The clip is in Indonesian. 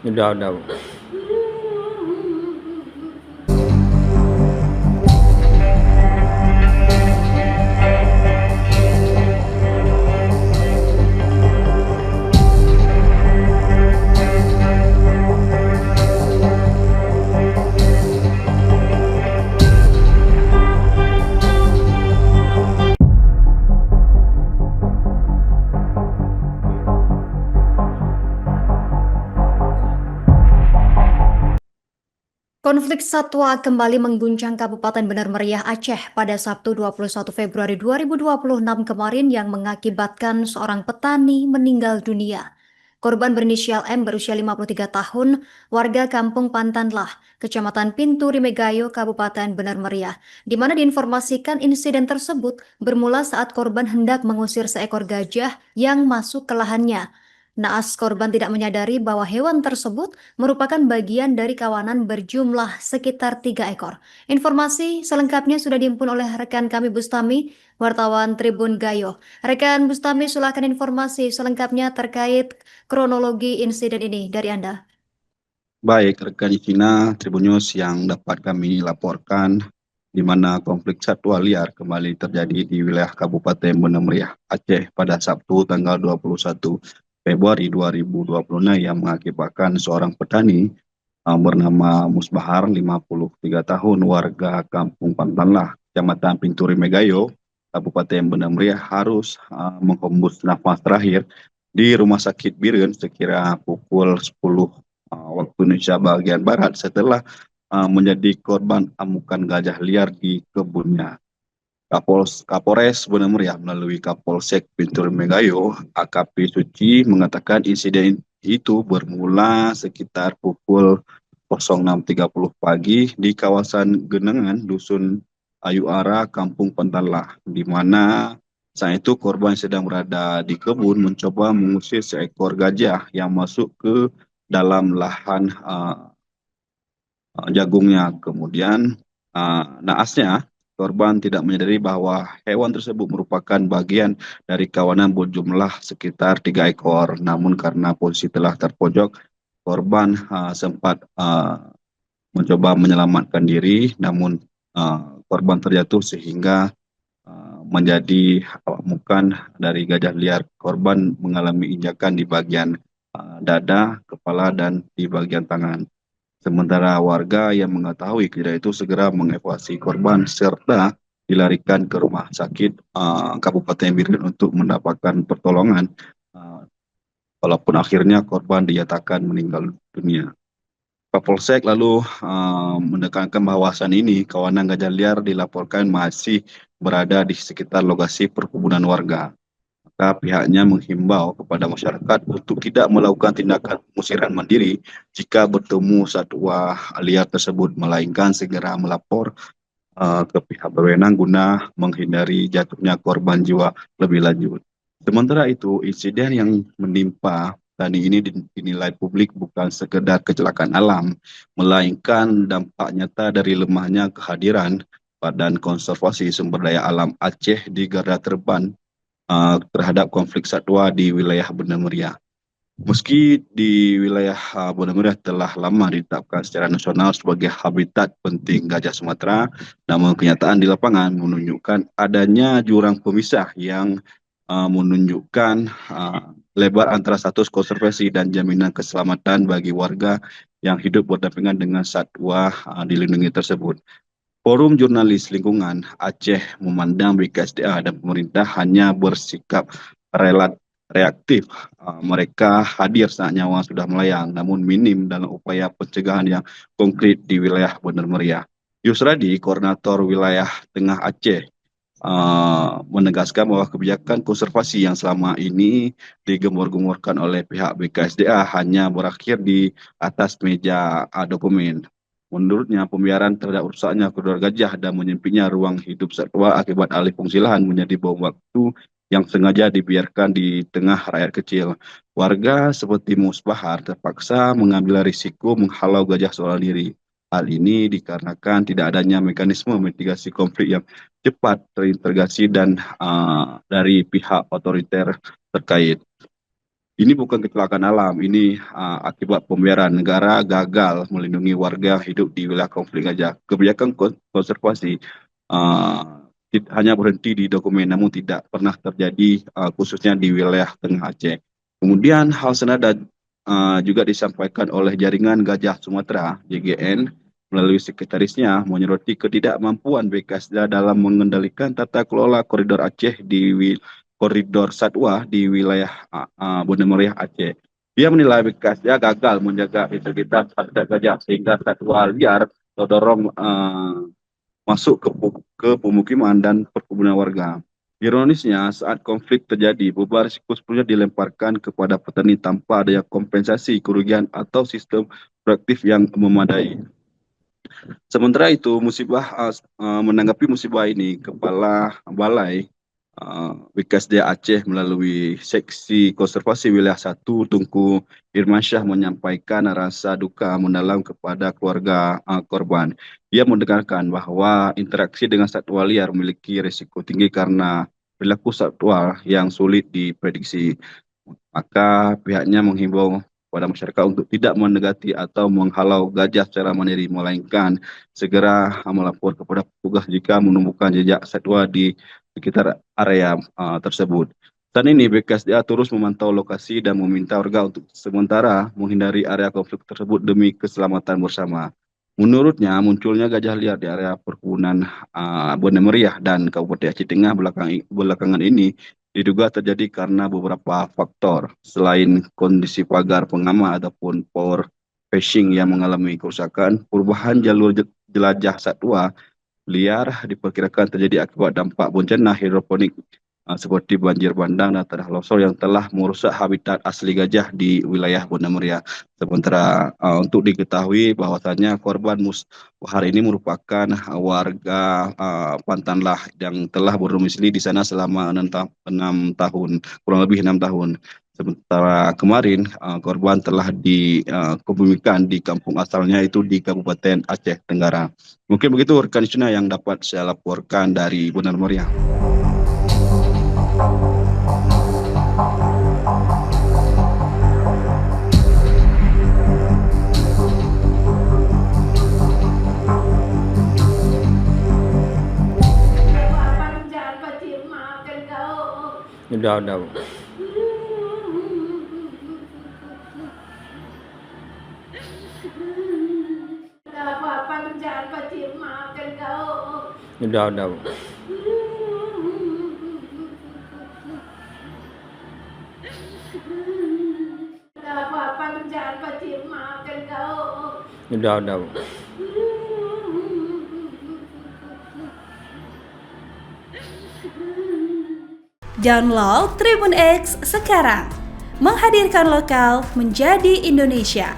Udah, Bu. Konflik satwa kembali mengguncang Kabupaten Benar Meriah Aceh pada Sabtu 21 Februari 2026 kemarin yang mengakibatkan seorang petani meninggal dunia. Korban berinisial M berusia 53 tahun, warga Kampung Pantanlah, Kecamatan Pintu Rimegayo, Kabupaten Benar Meriah, di mana diinformasikan insiden tersebut bermula saat korban hendak mengusir seekor gajah yang masuk ke lahannya. Naas korban tidak menyadari bahwa hewan tersebut merupakan bagian dari kawanan berjumlah sekitar 3 ekor. Informasi selengkapnya sudah dihimpun oleh rekan kami Bustami, wartawan Tribun Gayo. Rekan Bustami, silakan informasi selengkapnya terkait kronologi insiden ini dari Anda. Baik, rekan Ivina, Tribun News yang dapat kami laporkan, di mana konflik satwa liar kembali terjadi di wilayah Kabupaten Banda Meriah, Aceh pada Sabtu tanggal 21 Februari 2026 yang mengakibatkan seorang petani bernama Musbahar, 53 tahun, warga Kampung Pantanlah, Kecamatan Pinturi Megayo, Kabupaten Banda Meriah harus menghembus nafas terakhir di Rumah Sakit Biren sekira pukul 10 waktu Indonesia bagian Barat setelah menjadi korban amukan gajah liar di kebunnya. Kapolres Banda Meriah melalui Kapolsek Pintu Megayo, AKP Suci, mengatakan insiden itu bermula sekitar pukul 06.30 pagi di kawasan Genangan, Dusun Ayu Ara, Kampung Pantanlah, di mana saat itu korban sedang berada di kebun mencoba mengusir seekor gajah yang masuk ke dalam lahan jagungnya. Kemudian naasnya korban tidak menyadari bahwa hewan tersebut merupakan bagian dari kawanan berjumlah sekitar 3 ekor. Namun karena posisi telah terpojok, korban sempat mencoba menyelamatkan diri, namun korban terjatuh sehingga menjadi amukan dari gajah liar. Korban mengalami injakan di bagian dada, kepala, dan di bagian tangan. Sementara warga yang mengetahui kejadian itu segera mengevakuasi korban serta dilarikan ke rumah sakit Kabupaten Biren untuk mendapatkan pertolongan. Uh, Walaupun akhirnya korban dinyatakan meninggal dunia. Kapolsek lalu menekankan bahwasan ini kawanan gajah liar dilaporkan masih berada di sekitar lokasi perkebunan warga. Maka pihaknya menghimbau kepada masyarakat untuk tidak melakukan tindakan pengusiran mandiri jika bertemu satwa liar tersebut, melainkan segera melapor ke pihak berwenang guna menghindari jatuhnya korban jiwa lebih lanjut. Sementara itu, insiden yang menimpa tani ini dinilai publik bukan sekedar kecelakaan alam, melainkan dampak nyata dari lemahnya kehadiran Badan Konservasi Sumber Daya Alam Aceh di garda terdepan terhadap konflik satwa di wilayah Banda Meriah. Meski di wilayah Banda Meriah telah lama ditetapkan secara nasional sebagai habitat penting gajah Sumatera, namun kenyataan di lapangan menunjukkan adanya jurang pemisah yang menunjukkan lebar antara status konservasi dan jaminan keselamatan bagi warga yang hidup berdampingan dengan satwa dilindungi tersebut. Forum Jurnalis Lingkungan Aceh memandang BKSDA dan pemerintah hanya bersikap reaktif. Mereka hadir saat nyawa sudah melayang, namun minim dalam upaya pencegahan yang konkret di wilayah Benar Meriah. Yusradi, Koordinator Wilayah Tengah Aceh, menegaskan bahwa kebijakan konservasi yang selama ini digembor-gemborkan oleh pihak BKSDA hanya berakhir di atas meja dokumen. Menurutnya, pembiaran terhadap rusaknya koridor gajah dan menyempitnya ruang hidup satwa akibat alih fungsi lahan menjadi bom waktu yang sengaja dibiarkan di tengah rakyat kecil. Warga seperti Musbahar terpaksa mengambil risiko menghalau gajah seorang diri. Hal ini dikarenakan tidak adanya mekanisme mitigasi konflik yang cepat terintegrasi dan dari pihak otoriter terkait. Ini bukan kecelakaan alam, ini akibat pembiaran. Negara gagal melindungi warga hidup di wilayah konflik gajah. Kebijakan konservasi hanya berhenti di dokumen, namun tidak pernah terjadi khususnya di wilayah Tengah Aceh. Kemudian hal senada juga disampaikan oleh Jaringan Gajah Sumatera (JGN) melalui sekretarisnya menyoroti ketidakmampuan BKSDA dalam mengendalikan tata kelola koridor Aceh koridor satwa di wilayah Banda Meriah Aceh. Dia menilai BKSDA gagal menjaga integritas habitat gajah sehingga satwa liar terdorong masuk ke pemukiman dan perkebunan warga. Ironisnya, saat konflik terjadi, beban risiko sepenuhnya dilemparkan kepada petani tanpa adanya kompensasi kerugian atau sistem proaktif yang memadai. Sementara itu, menanggapi musibah ini, Kepala Balai BKSDA Aceh melalui Seksi Konservasi Wilayah 1 Tunku Irmansyah menyampaikan rasa duka mendalam kepada keluarga korban. Ia menekankan bahwa interaksi dengan satwa liar memiliki risiko tinggi karena perilaku satwa yang sulit diprediksi. Maka pihaknya menghimbau kepada masyarakat untuk tidak mendekati atau menghalau gajah secara mandiri, melainkan segera melapor kepada petugas jika menemukan jejak satwa di sekitar area tersebut. Saat ini BKSDA terus memantau lokasi dan meminta warga untuk sementara menghindari area konflik tersebut demi keselamatan bersama. Menurutnya, munculnya gajah liar di area perkebunan Banda Meriah dan Kabupaten Aceh Tengah belakangan ini diduga terjadi karena beberapa faktor, selain kondisi pagar pengaman ataupun power fishing yang mengalami kerusakan. Perubahan jalur jelajah satwa liar diperkirakan terjadi akibat dampak bencana hidroponik seperti banjir bandang dan tanah longsor yang telah merusak habitat asli gajah di wilayah Banda Meriah. Sementara untuk diketahui bahwasannya korban hari ini merupakan warga Pantanlah yang telah berdomisili di sana selama 6 tahun, kurang lebih 6 tahun. Sementara kemarin korban telah dikebumikan di kampung asalnya, itu di Kabupaten Aceh Tenggara. Mungkin begitu rekan Isna yang dapat saya laporkan dari Banda Meriah. Udah, Bu. Apa-apa kerjaan Pak maafkan kau. Udah, Bu. Apa-apa kerjaan Pak maafkan kau. Udah, Bu. Download Tribun X sekarang, menghadirkan lokal menjadi Indonesia.